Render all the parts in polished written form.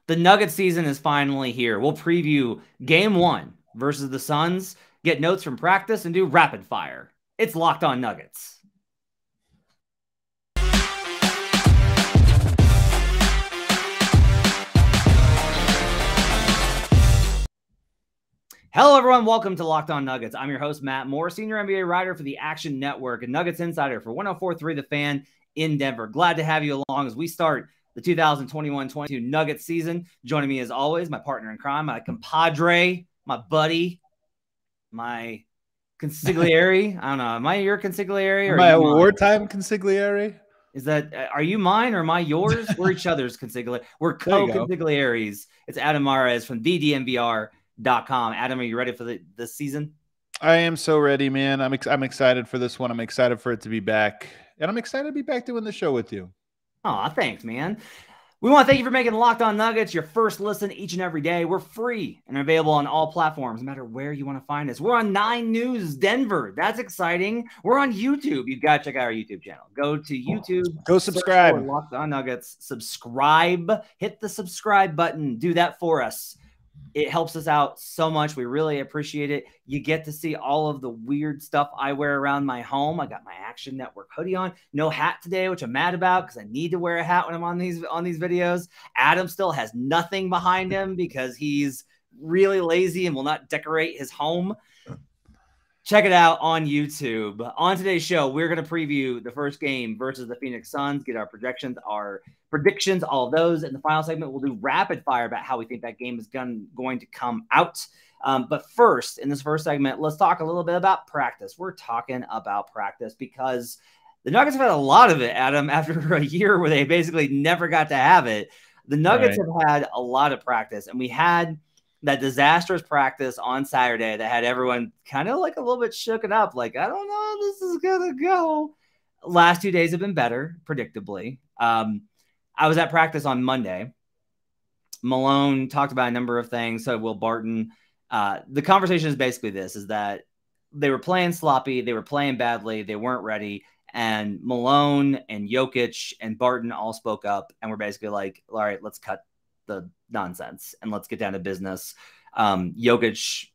The Nuggets season is finally here. We'll preview game 1 versus the Suns, get notes from practice, and do rapid fire. It's Locked On Nuggets. Hello, everyone. Welcome to Locked On Nuggets. I'm your host, Matt Moore, senior NBA writer for the Action Network and Nuggets insider for 104.3 The Fan in Denver. Glad to have you along as we start the 2021-22 Nuggets season. Joining me as always, my partner in crime, my compadre, my buddy, my consigliere. I don't know. Am I your consigliere? Or my wartime consigliere? Is that, are you mine or am I yours? We're each other's consigliere. We're co-consiglieres. It's Adam Mares from TheDNVR.com. Adam, are you ready for this season? I am so ready, man. I'm excited for this one. I'm excited for it to be back. And I'm excited to be back doing the show with you. Oh, thanks, man. We want to thank you for making Locked On Nuggets your first listen each and every day. We're free and available on all platforms, no matter where you want to find us. We're on 9 News Denver. That's exciting. We're on YouTube. You've got to check out our YouTube channel. Go to YouTube. Go subscribe. Locked On Nuggets. Subscribe. Hit the subscribe button. Do that for us. It helps us out so much. We really appreciate it. You get to see all of the weird stuff I wear around my home. I got my Action Network hoodie on. No hat today, which I'm mad about because I need to wear a hat when I'm on these videos. Adam still has nothing behind him because he's really lazy and will not decorate his home. Check it out on YouTube. On today's show, we're going to preview the first game versus the Phoenix Suns, get our predictions, all of those. In the final segment, we'll do rapid fire about how we think that game is going to come out. But first, in this first segment, let's talk a little bit about practice. We're talking about practice because the Nuggets have had a lot of it, Adam, after a year where they basically never got to have it. The Nuggets have had a lot of practice, and we had that disastrous practice on Saturday that had everyone kind of like a little bit shooken up. Like, I don't know how this is going to go. Last 2 days have been better, predictably. I was at practice on Monday. Malone talked about a number of things. So Will Barton. The conversation is basically this, is that they were playing sloppy. They were playing badly. They weren't ready. And Malone and Jokic and Barton all spoke up and were basically like, all right, let's cut the nonsense and let's get down to business. Jokic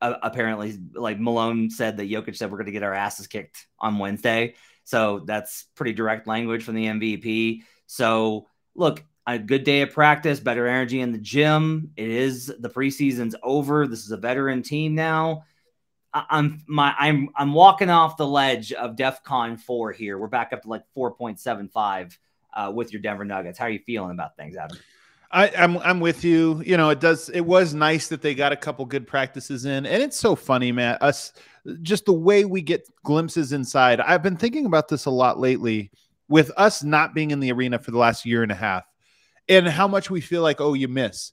apparently, like Malone said that Jokic said we're going to get our asses kicked on Wednesday. So that's pretty direct language from the MVP. So look, a good day of practice, better energy in the gym. It is, the preseason's over. This is a veteran team now. I'm walking off the ledge of DEFCON 4 here. We're back up to like 4.75 with your Denver Nuggets. How are you feeling about things, Adam? I'm with you. You know, it was nice that they got a couple good practices in. And it's so funny, Matt, just the way we get glimpses inside. I've been thinking about this a lot lately with us not being in the arena for the last year and a half and how much we feel like, oh, you miss.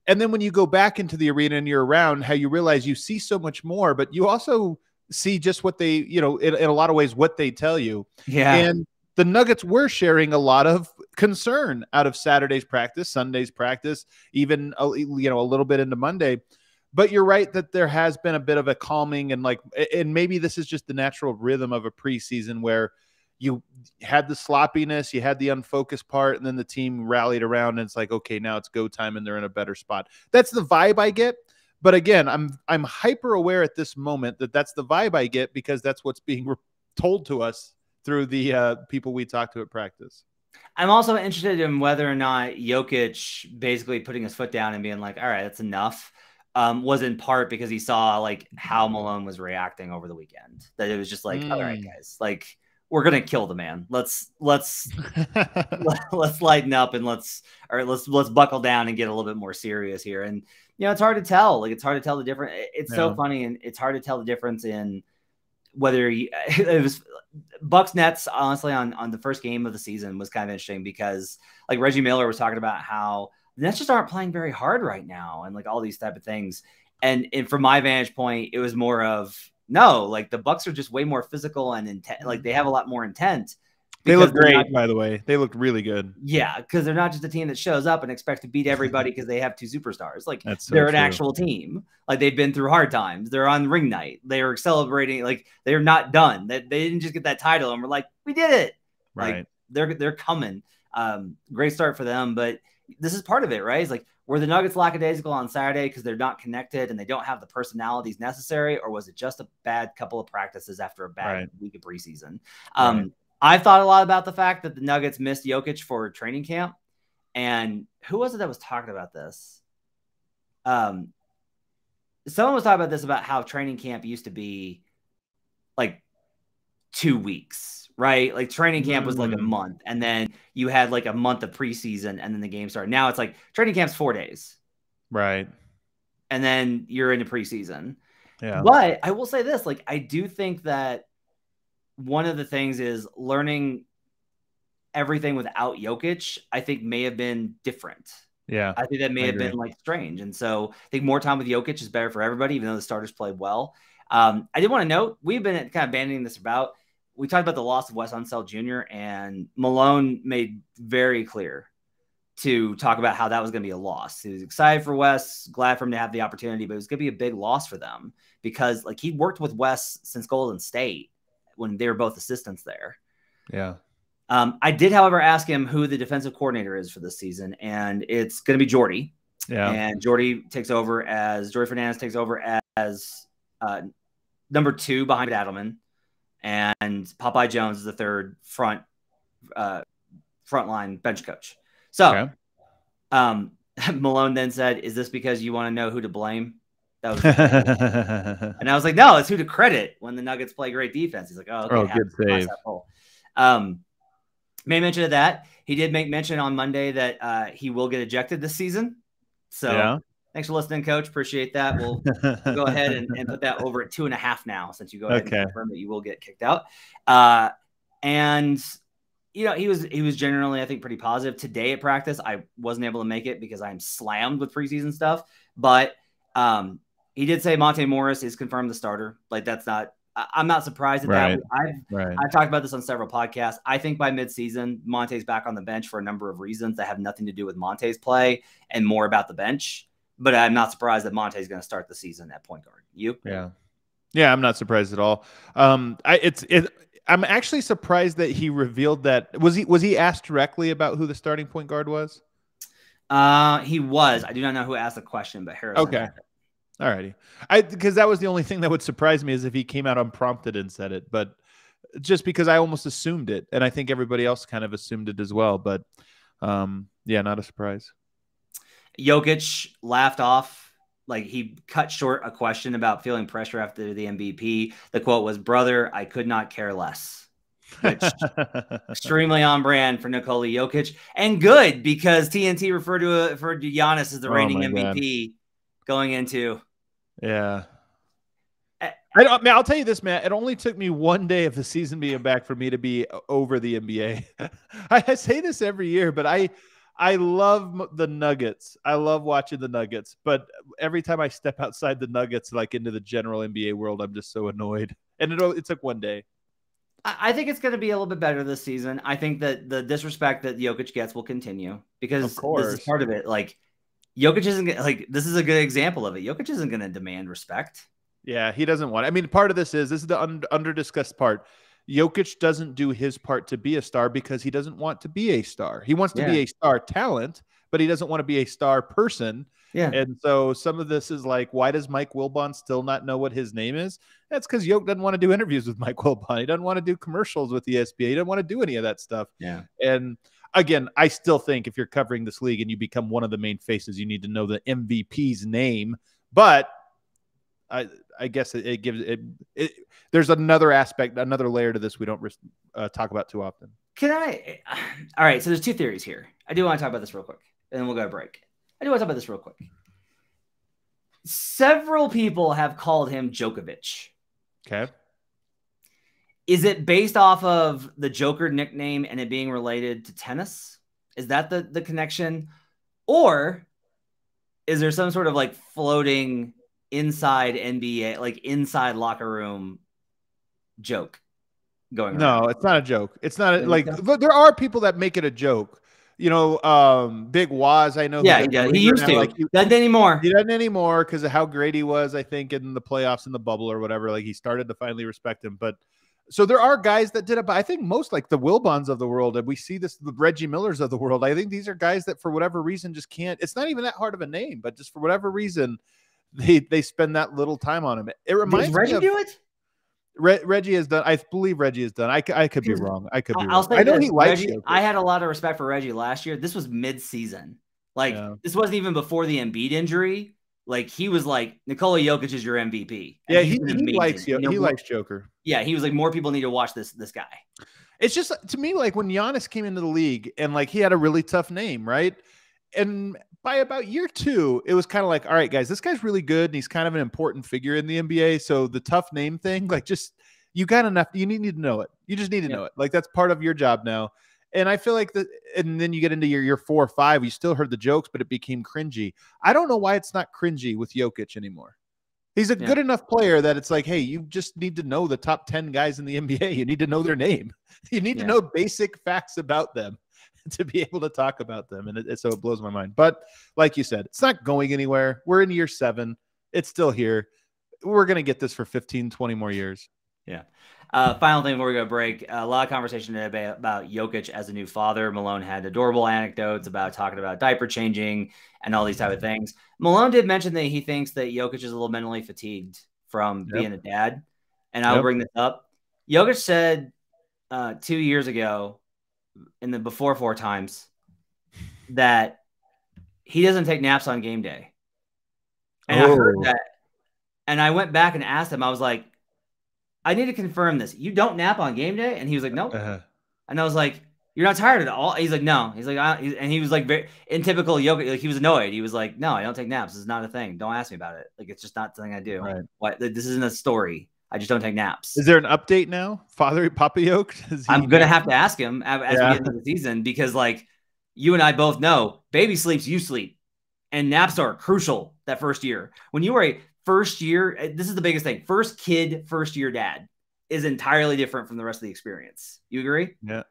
And then when you go back into the arena and you're around, how you realize you see so much more, but you also see just what they, you know, in a lot of ways, what they tell you. Yeah. And the Nuggets were sharing a lot of concern out of Saturday's practice, Sunday's practice, even, you know, a little bit into Monday. But you're right that there has been a bit of a calming and maybe this is just the natural rhythm of a preseason where you had the sloppiness, you had the unfocused part, and then the team rallied around and it's like, okay, now it's go time and they're in a better spot. That's the vibe I get. But again, I'm hyper aware at this moment that that's the vibe I get because that's what's being told to us through the people we talk to at practice. I'm also interested in whether or not Jokic basically putting his foot down and being like, all right, that's enough, was in part because he saw like how Malone was reacting over the weekend. That it was just like, all right, guys, like we're going to kill the man. Let's lighten up and let's buckle down and get a little bit more serious here. And, you know, it's hard to tell. Like, it's hard to tell the difference. It's so funny. And it's hard to tell the difference in whether it was Bucks Nets, honestly, on the first game of the season was kind of interesting because like Reggie Miller was talking about how the Nets just aren't playing very hard right now. And like all these type of things. And from my vantage point, it was more of, no, like the Bucks are just way more physical and intent. Like they have a lot more intent. They look great, by the way. They looked really good. Yeah, because they're not just a team that shows up and expects to beat everybody because they have 2 superstars. Like they're an actual team. Like they've been through hard times. They're on ring night. They are celebrating. Like they're not done. They didn't just get that title and we're like, we did it. Right. Like they're coming. Great start for them. But this is part of it, right? It's like, were the Nuggets lackadaisical on Saturday because they're not connected and they don't have the personalities necessary, or was it just a bad couple of practices after a bad week of preseason? I've thought a lot about the fact that the Nuggets missed Jokic for training camp. And who was it that was talking about this? Someone was talking about this, about how training camp used to be like 2 weeks, right? Like training camp was like a month, and then you had like a month of preseason, and then the game started. Now it's like training camp's 4 days. Right. And then you're into preseason. Yeah. But I will say this, like, I do think that one of the things is learning everything without Jokic, I think may have been different. Yeah. I think that may have been like strange. And so I think more time with Jokic is better for everybody, even though the starters played well. I did want to note, we've been kind of bandying this about. We talked about the loss of Wes Unseld Jr., and Malone made very clear to talk about how that was going to be a loss. He was excited for Wes, glad for him to have the opportunity, but it was going to be a big loss for them because like he worked with Wes since Golden State when they were both assistants there. Yeah. I did, however, ask him who the defensive coordinator is for this season, and it's going to be Jordy. Yeah. And Jordy Fernandez takes over as number 2 behind Adelman, and Popeye Jones is the third frontline bench coach. So Malone then said, "Is this because you want to know who to blame?" That was and I was like, "No, it's who to credit when the Nuggets play great defense." He's like, "Oh, okay, good save." Made mention of that. He did make mention on Monday that he will get ejected this season. So thanks for listening, Coach. Appreciate that. We'll go ahead and put that over at 2.5 now, since you go ahead and confirm that you will get kicked out. And you know, he was generally, I think, pretty positive today at practice. I wasn't able to make it because I'm slammed with preseason stuff, but he did say Monte Morris is confirmed the starter. Like, that's not. I'm not surprised at that. I've talked about this on several podcasts. I think by midseason, Monte's back on the bench for a number of reasons that have nothing to do with Monte's play and more about the bench. But I'm not surprised that Monte's going to start the season at point guard. You? Yeah, I'm not surprised at all. I'm actually surprised that he revealed that. Was he asked directly about who the starting point guard was? He was. I do not know who asked the question, but Harrison. Okay. All righty. Because that was the only thing that would surprise me, is if he came out unprompted and said it, but just because I almost assumed it. And I think everybody else kind of assumed it as well, but yeah, not a surprise. Jokic laughed off. Like, he cut short a question about feeling pressure after the MVP. The quote was, "Brother, I could not care less," which extremely on brand for Nikola Jokic, and good, because TNT referred to Giannis as the reigning MVP going into. Yeah. I'll tell you this, Matt. It only took me 1 day of the season being back for me to be over the NBA. I say this every year, but I love the Nuggets. I love watching the Nuggets, but every time I step outside the Nuggets, like into the general NBA world, I'm just so annoyed. And it took 1 day. I think it's going to be a little bit better this season. I think that the disrespect that Jokic gets will continue, because this is part of it. Like, Jokic isn't like, this is a good example of it. Jokic isn't going to demand respect. Yeah, he doesn't want it. I mean, part of this is the under-discussed part. Jokic doesn't do his part to be a star because he doesn't want to be a star. He wants to be a star talent, but he doesn't want to be a star person. Yeah. And so some of this is like, why does Mike Wilbon still not know what his name is? That's because Jokic doesn't want to do interviews with Mike Wilbon. He doesn't want to do commercials with ESPN. He doesn't want to do any of that stuff. Yeah. And again, I still think if you're covering this league and you become one of the main faces, you need to know the MVP's name. But I guess it gives it. There's another aspect, another layer to this we don't talk about too often. All right. So there's 2 theories here. I do want to talk about this real quick, and then we'll go to break. I do want to talk about this real quick. Several people have called him Jokovic. Okay. Is it based off of the Joker nickname and it being related to tennis? Is that the connection? Or is there some sort of like floating inside NBA, like inside locker room joke going on? No, it's not a joke. It's not like, there are people that make it a joke. You know, Big Waz, I know. Yeah, he used to. Like, doesn't anymore. He doesn't anymore because of how great he was, I think, in the playoffs in the bubble or whatever. Like, he started to finally respect him. But So there are guys that did it, but I think most like the Wilbons of the world, and we see this, the Reggie Millers of the world. I think these are guys that for whatever reason just can't. It's not even that hard of a name, but just for whatever reason, they spend that little time on him. It reminds Does Reggie me of do it? Reggie has done. I believe Reggie has done. I could be wrong. I could be I'll wrong. say I know this, he likes Reggie. Jokic. I had a lot of respect for Reggie last year. This was mid-season. Like this wasn't even before the Embiid injury. Like he was like Nikola Jokic is your MVP. Yeah, he likes Joker. Yeah, he was like more people need to watch this guy. It's just to me like when Giannis came into the league and like he had a really tough name, right? And by about year 2, it was kind of like, all right, guys, this guy's really good and he's kind of an important figure in the NBA. So the tough name thing, like just you got enough. You need to know it. You just need to know it. Like that's part of your job now. And I feel like and then you get into your year 4 or 5, you still heard the jokes, but it became cringy. I don't know why it's not cringy with Jokic anymore. He's a good enough player that it's like, hey, you just need to know the top 10 guys in the NBA. You need to know their name. You need to know basic facts about them to be able to talk about them. And so it blows my mind. But like you said, it's not going anywhere. We're in year 7. It's still here. We're going to get this for 15, 20 more years. Yeah. Final thing before we go break, a lot of conversation today about Jokic as a new father. Malone had adorable anecdotes about talking about diaper changing and all these type of things. Malone did mention that he thinks that Jokic is a little mentally fatigued from being a dad. And I'll bring this up. Jokic said 2 years ago in the before 4 times that he doesn't take naps on game day. And I heard that. And I went back and asked him, I was like, I need to confirm this. You don't nap on game day? And he was like, nope. And I was like, you're not tired at all? He's like, no. He's like, and he was like, very in typical Jokic, like he was annoyed. He was like, no, I don't take naps. This is not a thing. Don't ask me about it. Like, it's just not something I do. Right. What? This isn't a story. I just don't take naps. Is there an update now? Papa Jokic? I'm going to have to ask him as we get into the season because, like, you and I both know baby sleeps, you sleep. And naps are crucial that first year. When you are a first year, this is the biggest thing. First kid, first year dad is entirely different from the rest of the experience. You agree? Yeah,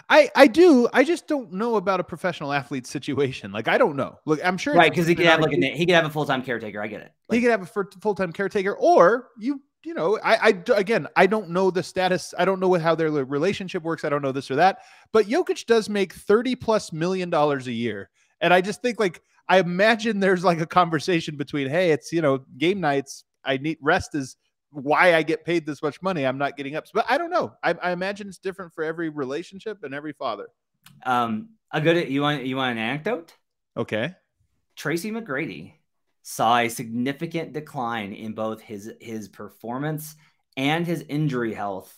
I do. I just don't know about a professional athlete situation. Like, I don't know. Look, I'm sure. Right. Because he could have he could have a full-time caretaker. I get it. Like, he could have a full-time caretaker, or you know, again, I don't know the status. I don't know how their relationship works. I don't know this or that, but Jokic does make $30+ million a year. And I just think, like, I imagine there's like a conversation between, hey, it's, you know, game nights. I need rest is why I get paid this much money. I'm not getting up. But I don't know. I imagine it's different for every relationship and every father. You want an anecdote? Okay. Tracy McGrady saw a significant decline in both his performance and his injury health.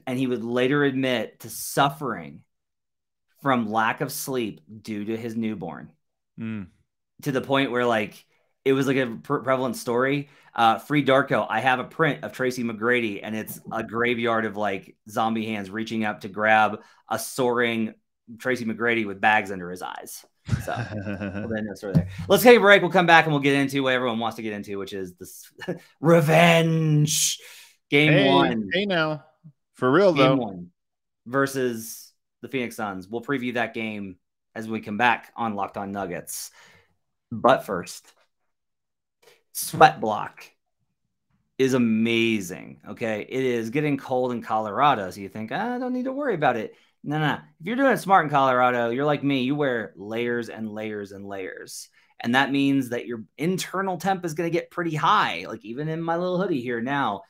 And he would later admit to suffering from lack of sleep due to his newborn. To the point where, like, it was like a prevalent story. Free Darko, I have a print of Tracy McGrady, and it's a graveyard of like zombie hands reaching up to grab a soaring Tracy McGrady with bags under his eyes. So then no story there. Let's take a break. We'll come back and we'll get into what everyone wants to get into, which is this revenge game 1. Hey, now for real game though. 1 versus the Phoenix Suns. We'll preview that game as we come back on Locked On Nuggets. But first, SweatBlock is amazing. Okay. It is getting cold in Colorado. So you think, I don't need to worry about it. No. If you're doing it smart in Colorado, you're like me. You wear layers and layers and layers. And that means that your internal temp is going to get pretty high. Like even in my little hoodie here now,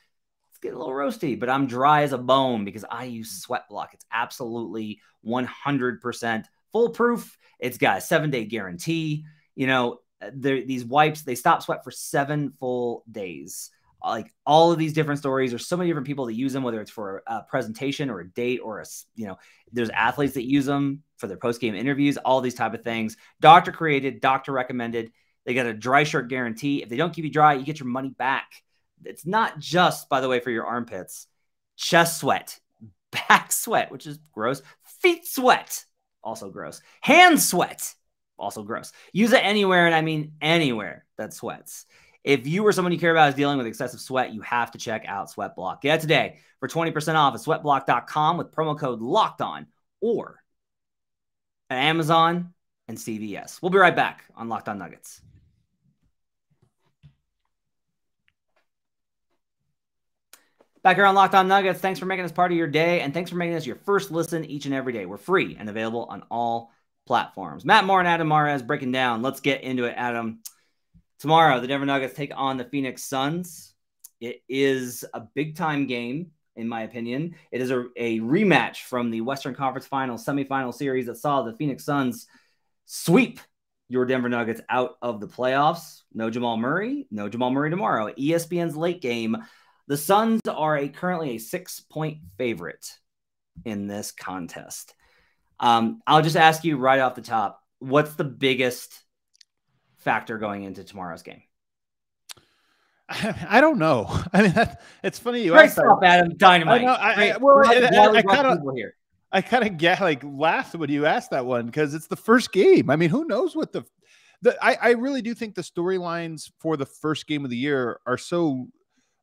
it's getting a little roasty, but I'm dry as a bone because I use SweatBlock. It's absolutely 100% foolproof. It's got a 7-day guarantee. You know, these wipes, they stop sweat for 7 full days. Like all of these different stories, there's so many different people that use them, whether it's for a presentation or a date or there's athletes that use them for their post-game interviews, all these type of things. Doctor created, doctor recommended. They got a dry shirt guarantee. If they don't keep you dry, you get your money back. It's not just, by the way, for your armpits, chest sweat, back sweat, which is gross, feet sweat, also gross, hand sweat, also gross. Use it anywhere, and I mean anywhere that sweats. If you or someone you care about is dealing with excessive sweat, you have to check out SweatBlock. Get it today for 20% off at sweatblock.com with promo code LOCKEDON or at Amazon and CVS. We'll be right back on Locked On Nuggets. Back here on Locked On Nuggets, thanks for making us part of your day, and thanks for making us your first listen each and every day. We're free and available on all platforms. Matt Moore and Adam Mares breaking down. Let's get into it, Adam. Tomorrow, the Denver Nuggets take on the Phoenix Suns. It is a big-time game, in my opinion. It is a rematch from the Western Conference Finals semifinal series that saw the Phoenix Suns sweep your Denver Nuggets out of the playoffs. No Jamal Murray. No Jamal Murray tomorrow. ESPN's late game. The Suns are currently a 6-point favorite in this contest. I'll just ask you right off the top, what's the biggest factor going into tomorrow's game? I don't know. I mean, it's funny you asked that. Adam, dynamite. I kind of get laughed when you asked that one because it's the first game. I mean, who knows what I really do think the storylines for the first game of the year are so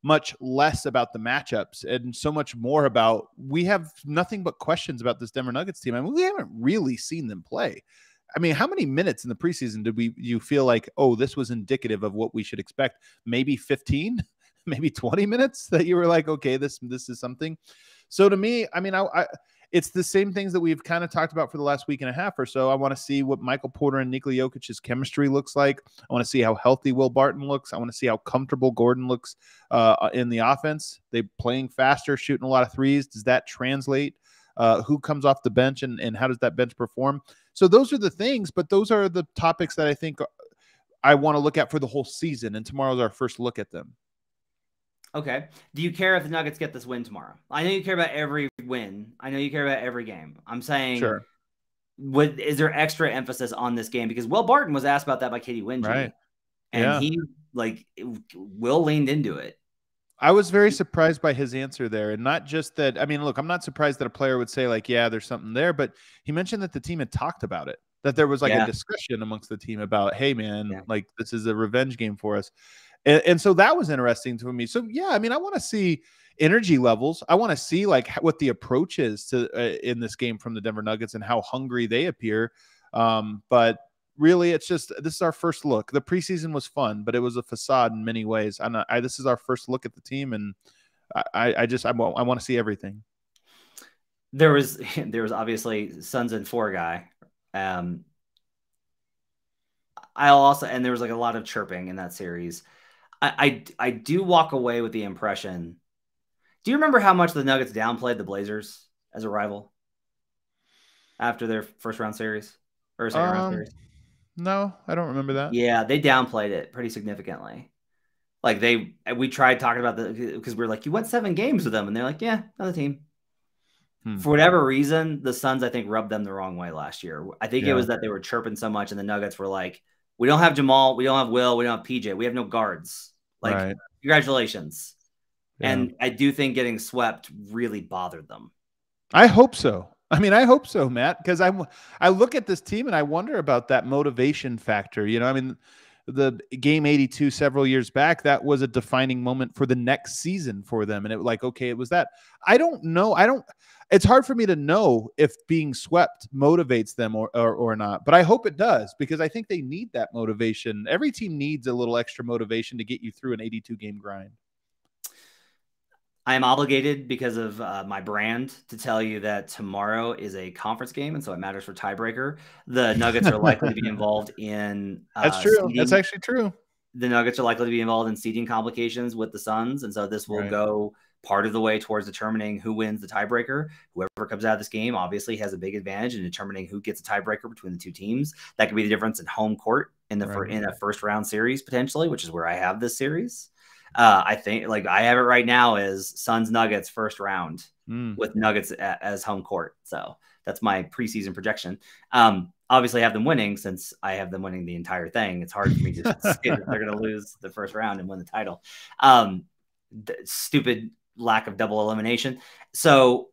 much less about the matchups and so much more about we have nothing but questions about this Denver Nuggets team. I mean, we haven't really seen them play. I mean, how many minutes in the preseason did you feel like, oh, this was indicative of what we should expect? Maybe 15, maybe 20 minutes that you were like, okay, this is something. So to me, I mean, it's the same things that we've kind of talked about for the last week and a half or so. I want to see what Michael Porter and Nikola Jokic's chemistry looks like. I want to see how healthy Will Barton looks. I want to see how comfortable Gordon looks in the offense. They playing faster, shooting a lot of threes. Does that translate? Who comes off the bench and how does that bench perform? So those are the things, but those are the topics that I think I want to look at for the whole season. And tomorrow's our first look at them. Okay. Do you care if the Nuggets get this win tomorrow? I know you care about every win. I know you care about every game. I'm saying, sure. Is there extra emphasis on this game? Because Will Barton was asked about that by Katie Wingy. Right. And he, Will leaned into it. I was very surprised by his answer there. And not just that, I mean, look, I'm not surprised that a player would say yeah, there's something there, but he mentioned that the team had talked about it, that there was a discussion amongst the team about, hey man, this is a revenge game for us. And so that was interesting to me. So yeah, I mean, I want to see energy levels. I want to see what the approach is to in this game from the Denver Nuggets and how hungry they appear. But really, it's just this is our first look. The preseason was fun, but it was a facade in many ways. This is our first look at the team, and I want to see everything. There was obviously Suns and 4 guy. And there was a lot of chirping in that series. I do walk away with the impression. Do you remember how much the Nuggets downplayed the Blazers as a rival after their first round series or second round series? No, I don't remember that. Yeah, they downplayed it pretty significantly. We tried talking about because we were like, you went 7 games with them, and they're like, yeah, another team. For whatever reason, the Suns, I think, rubbed them the wrong way last year. I think it was that they were chirping so much, and the Nuggets were like, we don't have Jamal, we don't have Will, we don't have PJ, we have no guards. Right. Congratulations. Yeah. And I do think getting swept really bothered them. I hope so. I mean, I hope so, Matt, because I look at this team and I wonder about that motivation factor. You know, I mean, the game 82 several years back, that was a defining moment for the next season for them. And it okay, it was that. I don't know. It's hard for me to know if being swept motivates them or not, but I hope it does because I think they need that motivation. Every team needs a little extra motivation to get you through an 82-game grind. I am obligated because of my brand to tell you that tomorrow is a conference game, and so it matters for tiebreaker. The Nuggets are likely to be involved in That's true. Seeding. That's actually true. The Nuggets are likely to be involved in seeding complications with the Suns, and so this will go part of the way towards determining who wins the tiebreaker. Whoever comes out of this game obviously has a big advantage in determining who gets a tiebreaker between the two teams. That could be the difference in home court in in a first round series potentially, which is where I have this series. I think I have it right now as Suns Nuggets first round with Nuggets as home court. So that's my preseason projection. Obviously I have them winning since I have them winning the entire thing. It's hard for me to say that they're going to lose the first round and win the title. Stupid lack of double elimination. So,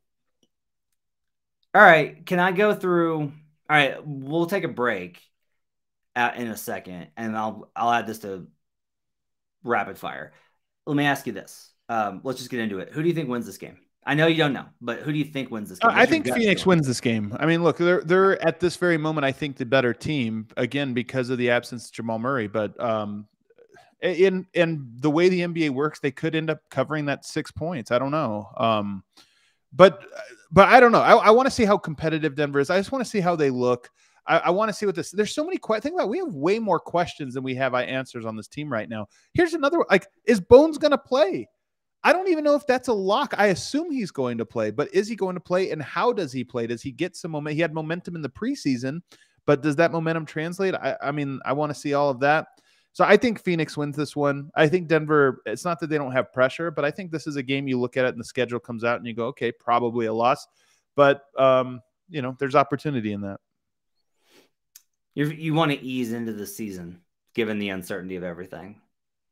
all right, can I go through? All right, we'll take a break in a second, and I'll add this to rapid fire. Let me ask you this. Let's just get into it. Who do you think wins this game? I know you don't know, but who do you think wins this game? I think Phoenix wins this game. I mean, look, they're at this very moment, I think, the better team, again, because of the absence of Jamal Murray. But in the way the NBA works, they could end up covering that 6 points. I don't know. But I don't know. I want to see how competitive Denver is. I just want to see how they look. I want to see what this. There's so many questions. Think about it, we have way more questions than we have answers on this team right now. Here's another one. Like, is Bones going to play? I don't even know if that's a lock. I assume he's going to play, but is he going to play, and how does he play? Does he get some momentum? He had momentum in the preseason, but does that momentum translate? I mean, I want to see all of that. So I think Phoenix wins this one. I think Denver, it's not that they don't have pressure, but I think this is a game you look at it and the schedule comes out and you go, okay, probably a loss. But, there's opportunity in that. You want to ease into the season, given the uncertainty of everything.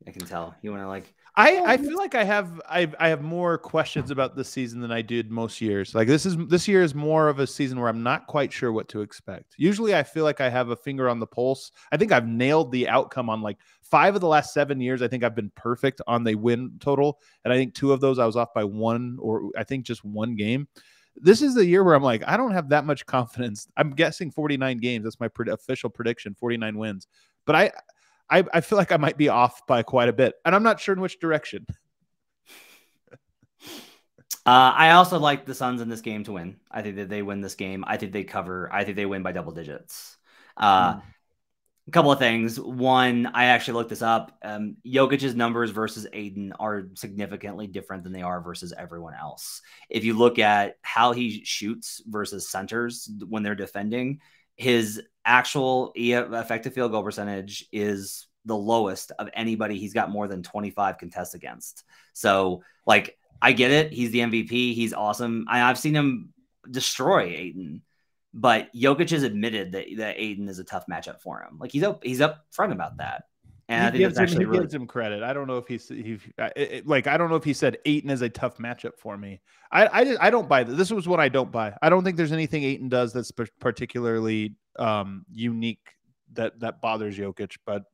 I can tell. You want to I feel like I have more questions about this season than I did most years. Like this year is more of a season where I'm not quite sure what to expect. Usually I feel like I have a finger on the pulse. I think I've nailed the outcome on like 5 of the last 7 years. I think I've been perfect on the win total. And I think 2 of those I was off by 1, or I think just 1 game. This is the year where I'm like, I don't have that much confidence. I'm guessing 49 games. That's my official prediction, 49 wins. But I feel like I might be off by quite a bit, and I'm not sure in which direction. I also like the Suns in this game to win. I think that they win this game. I think they cover. I think they win by double digits. A couple of things. One, I actually looked this up. Jokic's numbers versus Ayton are significantly different than they are versus everyone else. If you look at how he shoots versus centers when they're defending, his actual effective field goal percentage is the lowest of anybody. He's got more than 25 contests against. So, like, I get it. He's the MVP. He's awesome. I've seen him destroy Ayton, but Jokic has admitted that Ayton is a tough matchup for him. Like, he's up front about that. And I think he gives him credit. I don't know if I don't know if he said Ayton is a tough matchup for me. I don't buy this. This was what I don't buy. I don't think there's anything Ayton does that's particularly unique that bothers Jokic. But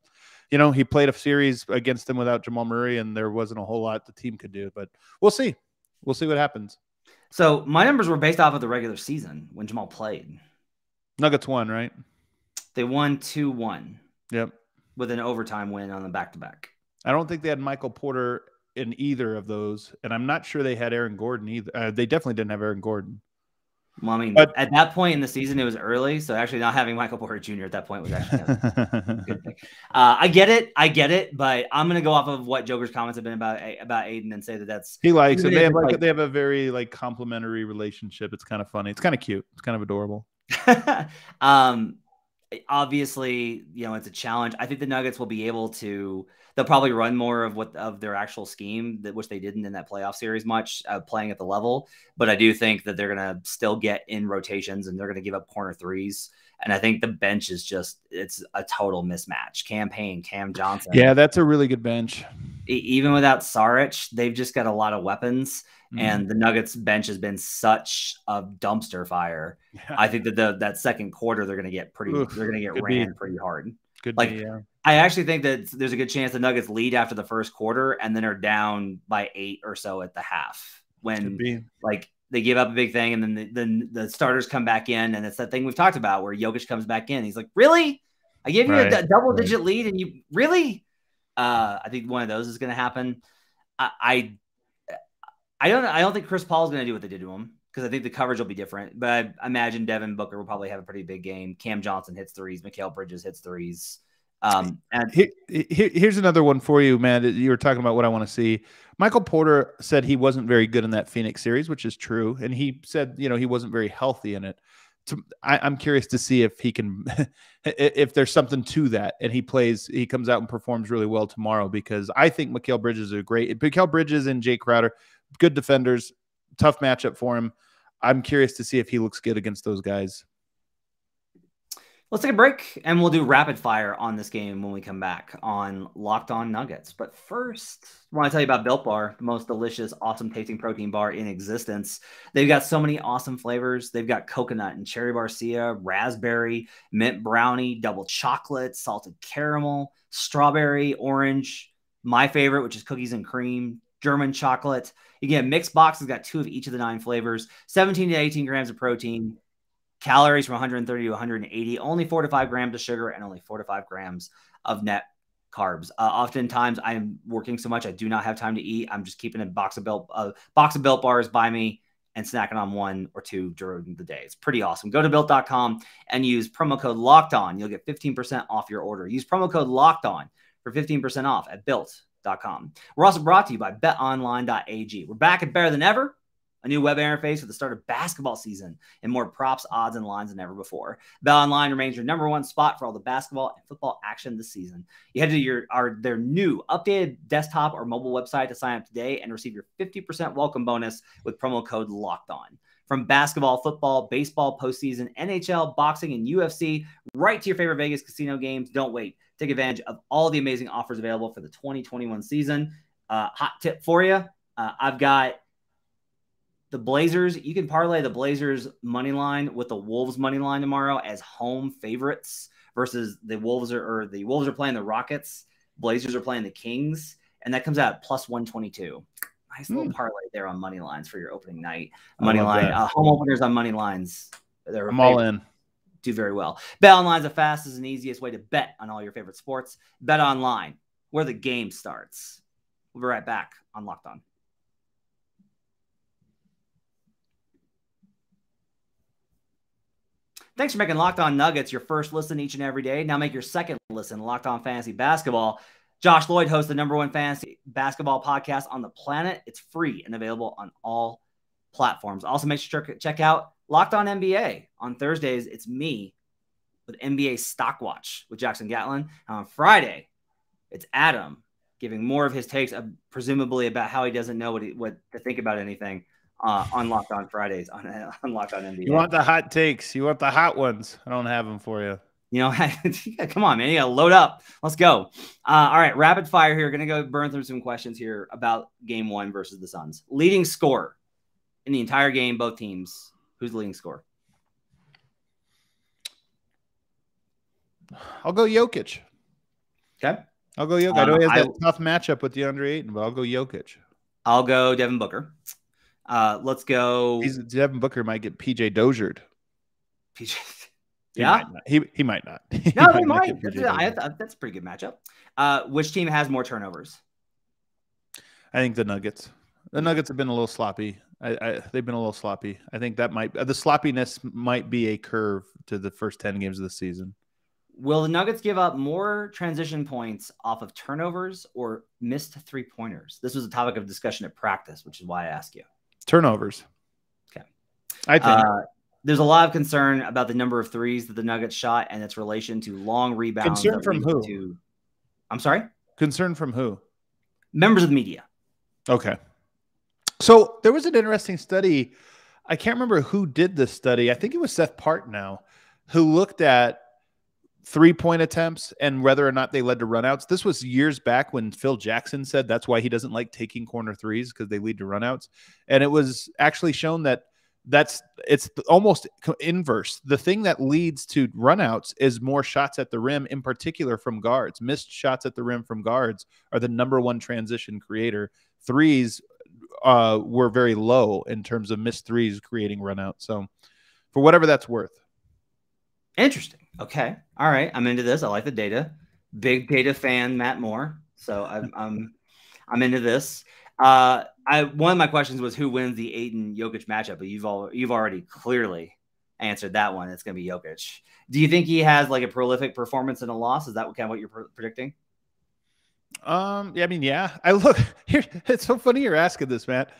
he played a series against him without Jamal Murray, and there wasn't a whole lot the team could do. But we'll see. We'll see what happens. So my numbers were based off of the regular season when Jamal played. Nuggets won, right? They won 2-1. Yep. With an overtime win on the back-to-back. I don't think they had Michael Porter in either of those, and I'm not sure they had Aaron Gordon either. They definitely didn't have Aaron Gordon. Well, I mean, at that point in the season, it was early, so actually not having Michael Porter Jr. at that point was actually a good thing. I get it, but I'm going to go off of what Joker's comments have been about Ayton and say that's he likes it. They have a very complimentary relationship. It's kind of funny. It's kind of cute. It's kind of adorable. Obviously, it's a challenge. I think the Nuggets will be able to. They'll probably run more of their actual scheme, which they didn't in that playoff series much, playing at the level. But I do think that they're going to still get in rotations and they're going to give up corner threes. And I think the bench is it's a total mismatch. Cam Payne, Cam Johnson. Yeah, that's a really good bench. Even without Saric, they've just got a lot of weapons. And the Nuggets bench has been such a dumpster fire. Yeah. I think that that second quarter they're going to get ran pretty hard. I actually think that there's a good chance the Nuggets lead after the first quarter and then are down by 8 or so at the half when they give up a big thing and then the starters come back in, and it's that thing we've talked about where Jokic comes back in. He's like, "Really? I gave you a double-digit lead and you really?" I think one of those is going to happen. I don't think Chris Paul is going to do what they did to him because I think the coverage will be different. But I imagine Devin Booker will probably have a pretty big game. Cam Johnson hits threes. Mikal Bridges hits threes. And here's another one for you, man. You were talking about what I want to see. Michael Porter said he wasn't very good in that Phoenix series, which is true. And he said, he wasn't very healthy in it. I'm curious to see if he can, if there's something to that, and he comes out and performs really well tomorrow, because I think Mikal Bridges are great. Mikal Bridges and Jay Crowder, good defenders, tough matchup for him. I'm curious to see if he looks good against those guys. Let's take a break, and we'll do rapid fire on this game when we come back on Locked On Nuggets. But first, I want to tell you about Built Bar, the most delicious, awesome tasting protein bar in existence. They've got so many awesome flavors. They've got coconut and cherry barcia, raspberry, mint brownie, double chocolate, salted caramel, strawberry, orange. My favorite, which is cookies and cream, German chocolate. You get a mixed box. It's got 2 of each of the 9 flavors, 17 to 18 grams of protein. Calories from 130 to 180, only 4 to 5 grams of sugar, and only 4 to 5 grams of net carbs. Oftentimes I'm working so much I do not have time to eat. I'm just keeping a box of Built bars by me and snacking on 1 or 2 during the day. It's pretty awesome. Go to built.com and use promo code Locked On. You'll get 15% off your order. Use promo code Locked On for 15% off at built.com. We're also brought to you by BetOnline.ag. We're back and better than ever. A new web interface for the start of basketball season and more props, odds, and lines than ever before. BetOnline remains your #1 spot for all the basketball and football action this season. You head to their new updated desktop or mobile website to sign up today and receive your 50% welcome bonus with promo code Locked On. From basketball, football, baseball, postseason, NHL, boxing, and UFC, right to your favorite Vegas casino games. Don't wait. Take advantage of all the amazing offers available for the 2021 season. Hot tip for you. I've got the Blazers. You can parlay the Blazers money line with the Wolves money line tomorrow as home favorites versus the Wolves are playing the Rockets. Blazers are playing the Kings, and that comes out at plus 122. Nice little parlay there on money lines for your opening night. Money line, home openers on money lines. I'm all in. Do very well. BetOnline is the fastest and easiest way to bet on all your favorite sports. BetOnline, where the game starts. We'll be right back on Locked On. Thanks for making Locked On Nuggets your first listen each and every day. Now make your second listen Locked On Fantasy Basketball. Josh Lloyd hosts the #1 fantasy basketball podcast on the planet. It's free and available on all platforms. Also, make sure to check out Locked On NBA. On Thursdays, it's me with NBA Stock Watch with Jackson Gatlin. And on Friday, it's Adam giving more of his takes, presumably about how he doesn't know what to think about anything. On Locked On Fridays on Locked On NBA. You want the hot takes. You want the hot ones. I don't have them for you. You know, come on, man. You got to load up. Let's go. All right, rapid fire here. Going to go burn through some questions here about Game 1 versus the Suns. Leading scorer in the entire game, both teams. Who's the leading scorer? I'll go Jokic. Okay. I'll go Jokic. I know he has that tough matchup with DeAndre Ayton, but I'll go Jokic. I'll go Devin Booker. Let's go. Devin Booker might get PJ Doziered. PJ. Yeah, he might not. No, he might. That's a pretty good matchup. Which team has more turnovers? I think the Nuggets. The Nuggets have been a little sloppy. They've been a little sloppy. I think that the sloppiness might be a curve to the first 10 games of the season. Will the Nuggets give up more transition points off of turnovers or missed 3-pointers? This was a topic of discussion at practice, which is why I ask you. Turnovers. Okay. I think there's a lot of concern about the number of threes that the Nuggets shot and its relation to long rebounds. Concern from who? I'm sorry? Concern from who? Members of the media. Okay. So there was an interesting study. I can't remember who did this study. I think it was Seth Partnow, who looked at 3-point attempts and whether or not they led to runouts. This was years back when Phil Jackson said that's why he doesn't like taking corner threes because they lead to runouts. And it was actually shown that it's almost inverse. The thing that leads to runouts is more shots at the rim, in particular from guards. Missed shots at the rim from guards are the #1 transition creator. Threes were very low in terms of missed threes creating runouts. So for whatever that's worth. Interesting. Okay. All right. I'm into this. I like the data. Big data fan, Matt Moore. So I'm into this. One of my questions was who wins the Ayton Jokic matchup, but you've already clearly answered that one. It's going to be Jokic. Do you think he has like a prolific performance in a loss? Is that kind of what you're predicting? Yeah. I look here. It's so funny you're asking this, Matt.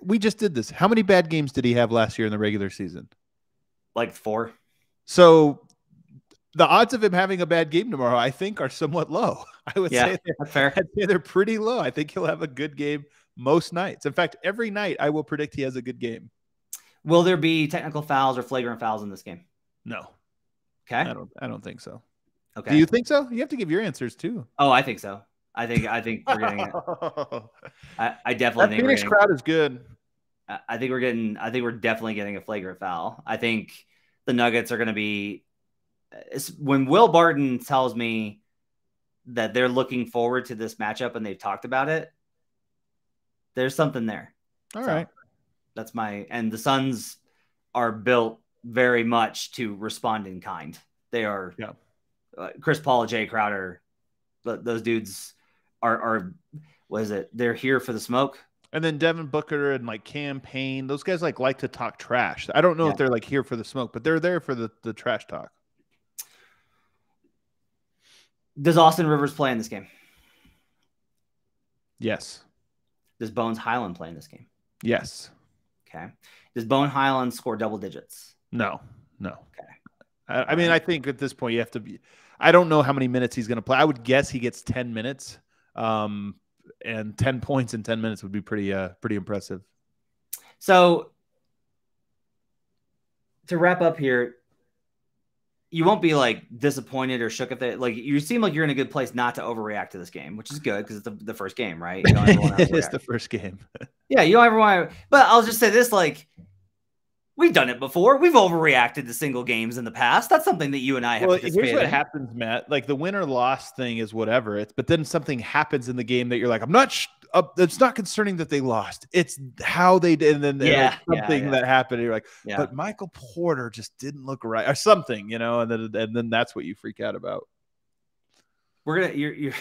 We just did this. How many bad games did he have last year in the regular season? Like 4. So the odds of him having a bad game tomorrow, I think, are somewhat low. I would say that's fair. I'd say they're pretty low. I think he'll have a good game most nights. In fact, every night I will predict he has a good game. Will there be technical fouls or flagrant fouls in this game? No. Okay. I don't think so. Okay. Do you think so? You have to give your answers too. Oh, I think so. I think we're getting it. I definitely think Phoenix crowd is good. I think we're definitely getting a flagrant foul. I think the Nuggets are going to be, when Will Barton tells me that they're looking forward to this matchup and they've talked about it, there's something there. All right. That's and the Suns are built very much to respond in kind. They are Chris Paul, Jay Crowder, those dudes are what is it? They're here for the smoke. And then Devin Booker and like Campaign, those guys like to talk trash. I don't know if they're like here for the smoke, but they're there for the trash talk. Does Austin Rivers play in this game? Yes. Does Bones Highland play in this game? Yes. Okay. Does Bone Highland score double digits? No. Okay. I mean, I think at this point you have to be. I don't know how many minutes he's going to play. I would guess he gets 10 minutes, and 10 points in 10 minutes would be pretty impressive. So to wrap up here, you won't be like disappointed or shook if like you seem like you're in a good place not to overreact to this game, which is good because it's the first game, right? You don't ever want to It is the first game. Yeah, you don't ever want to. But I'll just say this: like, we've done it before. We've overreacted to single games in the past. That's something that you and I have participated here's what in. happens, Matt. Like the win or loss thing is whatever. But then something happens in the game that you're like, I'm not. It's not concerning that they lost. It's how they did, and then something that happened. And you're like, but Michael Porter just didn't look right, or something, and then that's what you freak out about. You're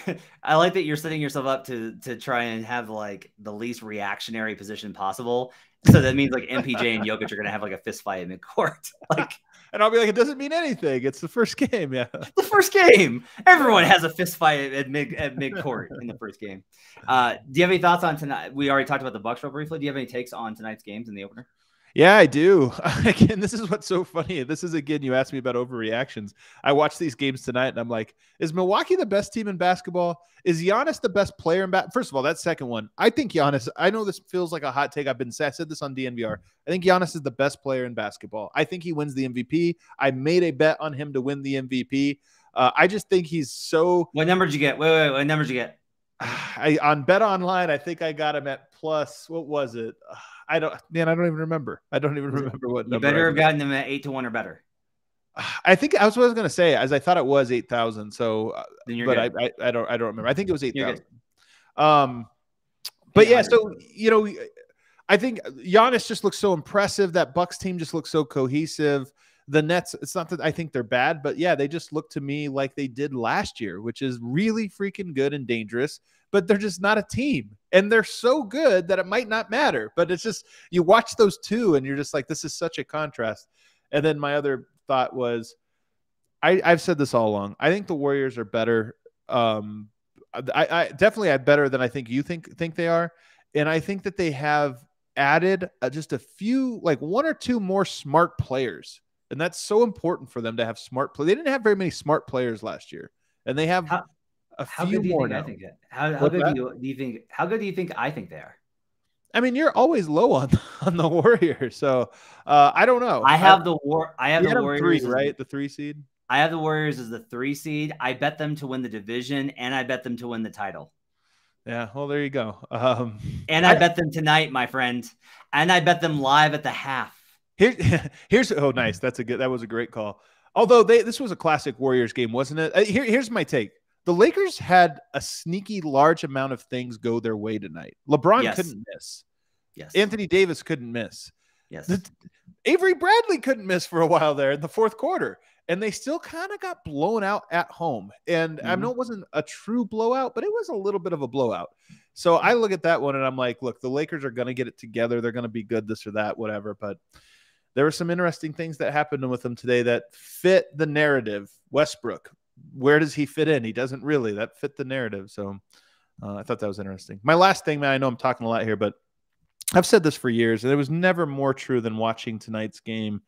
I like that you're setting yourself up to try and have like the least reactionary position possible. So that means like MPJ and Jokic are gonna have like a fist fight in midcourt. Like, and I'll be like, it doesn't mean anything. It's the first game. Yeah. The first game. Everyone has a fist fight at midcourt in the first game. Do you have any thoughts on tonight? We already talked about the Bucks real briefly. Do you have any takes on tonight's games in the opener? Yeah, I do. Again, this is what's so funny. This is, again, you asked me about overreactions. I watched these games tonight, and I'm like, is Milwaukee the best team in basketball? Is Giannis the best player in basketball? First of all, that second one, I think Giannis, I know this feels like a hot take. I said this on DNVR. I think Giannis is the best player in basketball. I think he wins the MVP. I made a bet on him to win the MVP. I just think he's so. What number did you get? Wait. What number did you get? On BetOnline, I think I got him at plus. What was it? I don't even remember. I don't even remember what number. You better have gotten them at 8-1 or better. I think I was going to say, as I thought it was 8,000. So, but I don't remember. I think it was 8,000. But yeah, so I think Giannis just looks so impressive. That Bucks team just looks so cohesive. The Nets, it's not that I think they're bad, but yeah, they just look to me like they did last year, which is really freaking good and dangerous, but they're just not a team. And they're so good that it might not matter, but it's just, you watch those two and you're just like, this is such a contrast. And then my other thought was, I've said this all along. I think the Warriors are better. I definitely have better than I think you think they are. And I think that they have added just a few, like one or two more smart players. And that's so important for them to have smart play. They didn't have very many smart players last year, and they have a few more now. How good do you think? How good do you think I think they are? I mean, you're always low on the Warriors, so I don't know. I have the Warriors, 3, right? The 3 seed. I have the Warriors as the 3 seed. I bet them to win the division, and I bet them to win the title. Yeah, well, there you go. And I bet them tonight, my friend, and I bet them live at the half. Here's oh nice, that was a great call. Although this was a classic Warriors game, wasn't it? Here's my take. The Lakers had a sneaky large amount of things go their way tonight. LeBron couldn't miss. Yes. Anthony Davis couldn't miss. Yes. Avery Bradley couldn't miss for a while there in the fourth quarter. And they still kind of got blown out at home. And I know it wasn't a true blowout, but it was a little bit of a blowout. So I look at that one and I'm like, look, the Lakers are going to get it together. They're going to be good, this or that, whatever. But there were some interesting things that happened with them today that fit the narrative. Westbrook, where does he fit in? He doesn't really. That fit the narrative. So I thought that was interesting. My last thing, man, I know I'm talking a lot here, but I've said this for years, and it was never more true than watching tonight's game.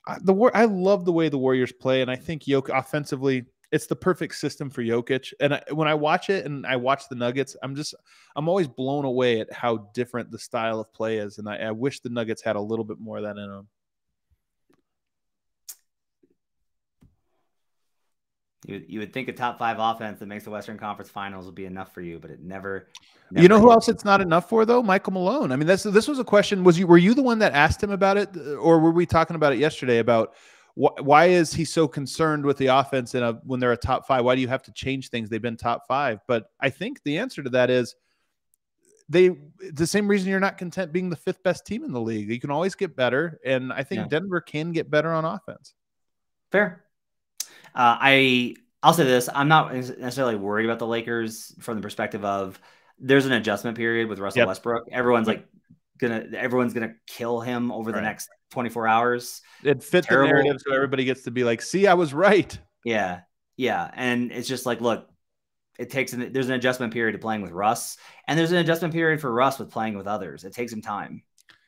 I love the way the Warriors play, and I think Jokic offensively, it's the perfect system for Jokic. And when I watch it and I watch the Nuggets, I'm always blown away at how different the style of play is. And I wish the Nuggets had a little bit more of that in them. You would think a top 5 offense that makes the Western Conference Finals would be enough for you, but it never you know who else it's not enough for, though? Michael Malone. I mean, this was a question. Were you the one that asked him about it, or were we talking about it yesterday about why is he so concerned with the offense when they're a top 5? Why do you have to change things? They've been top 5. But I think the answer to that is the same reason you're not content being the 5th best team in the league. You can always get better, and I think Denver can get better on offense. Fair. I I'll say this. I'm not necessarily worried about the Lakers from the perspective of there's an adjustment period with Russell Yep. Westbrook. Everyone's Yep. everyone's gonna kill him over the Right. next 24 hours. It fit the Terrible. narrative, so everybody gets to be like, see, I was right. Yeah. Yeah. And it's just like, look, there's an adjustment period to playing with Russ, and there's an adjustment period for Russ with playing with others. It takes him time.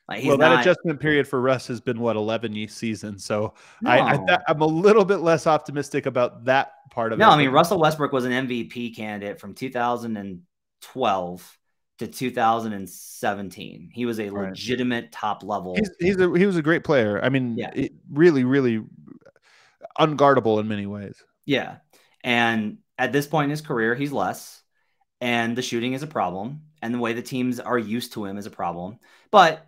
Like he's Well, that not. adjustment period for Russ has been, what, 11 seasons. So No. I'm a little bit less optimistic about that part of it. No, I mean, Russell Westbrook was an MVP candidate from 2012 to 2017. He was a legitimate top level. He was a great player. I mean, Yeah. really, really unguardable in many ways. Yeah. And at this point in his career, he's less. And the shooting is a problem. And the way the teams are used to him is a problem. But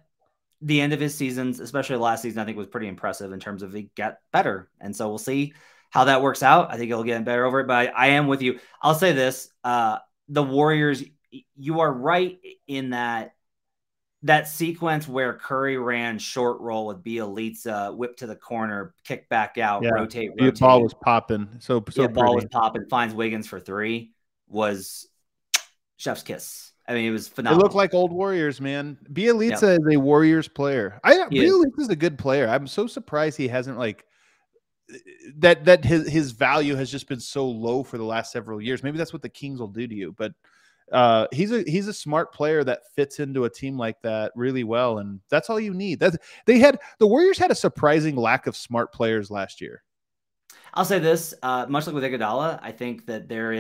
the end of his seasons, especially last season, I think was pretty impressive in terms of he got better. And so we'll see how that works out. I think he'll get better over it. But I am with you. I'll say this. The Warriors, you are right in that sequence where Curry ran short roll with Bielitsa, whip to the corner, kick back out, rotate. The ball was popping. So ball was popping, finds Wiggins for three, was chef's kiss. I mean, it was phenomenal. It looked like old Warriors, man. Bielitsa is a Warriors player. Bielitsa's a good player. I'm so surprised he hasn't that his value has just been so low for the last several years. Maybe that's what the Kings will do to you, but he's a smart player that fits into a team like that really well, and that's all you need. The Warriors had a surprising lack of smart players last year. I'll say this, much like with Iguodala, I think that there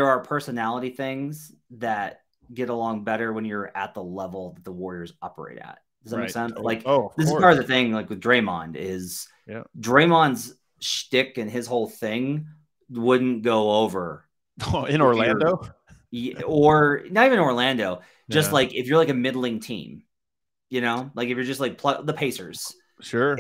are personality things that get along better when you're at the level that the Warriors operate at. Does that make sense? This is part of the thing, like with Draymond, is Draymond's shtick and his whole thing wouldn't go over in Orlando, or not even Orlando. Just like if you're like a middling team, like if you're just like the Pacers, sure,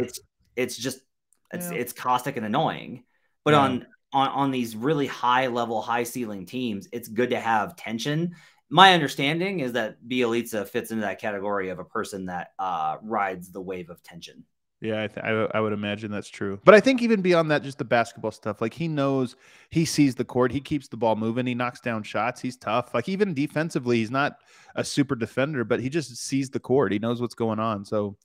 it's caustic and annoying. But on these really high level, high ceiling teams, it's good to have tension. My understanding is that Bielitsa fits into that category of a person that rides the wave of tension. Yeah, I would imagine that's true. But I think even beyond that, just the basketball stuff, like he sees the court, he keeps the ball moving, he knocks down shots, he's tough. Like even defensively, he's not a super defender, but he just sees the court. He knows what's going on. So,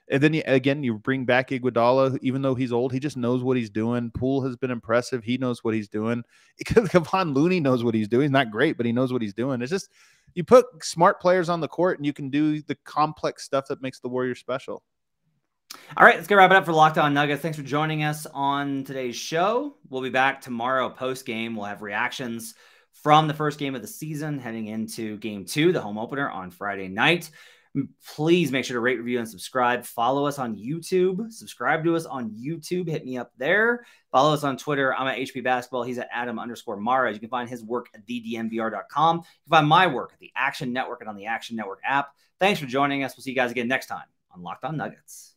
and then you bring back Iguodala, even though he's old, he just knows what he's doing. Poole has been impressive. He knows what he's doing. Kevon Looney knows what he's doing. He's not great, but he knows what he's doing. It's just, you put smart players on the court and you can do the complex stuff that makes the Warriors special. All right, let's go wrap it up for Locked On Nuggets. Thanks for joining us on today's show. We'll be back tomorrow post-game. We'll have reactions from the first game of the season heading into Game 2, the home opener on Friday night. Please make sure to rate, review, and subscribe. Follow us on YouTube. Subscribe to us on YouTube. Hit me up there. Follow us on Twitter. I'm at HP Basketball. He's at Adam_Mara. You can find his work at thednvr.com. You can find my work at the Action Network and on the Action Network app. Thanks for joining us. We'll see you guys again next time on Locked On Nuggets.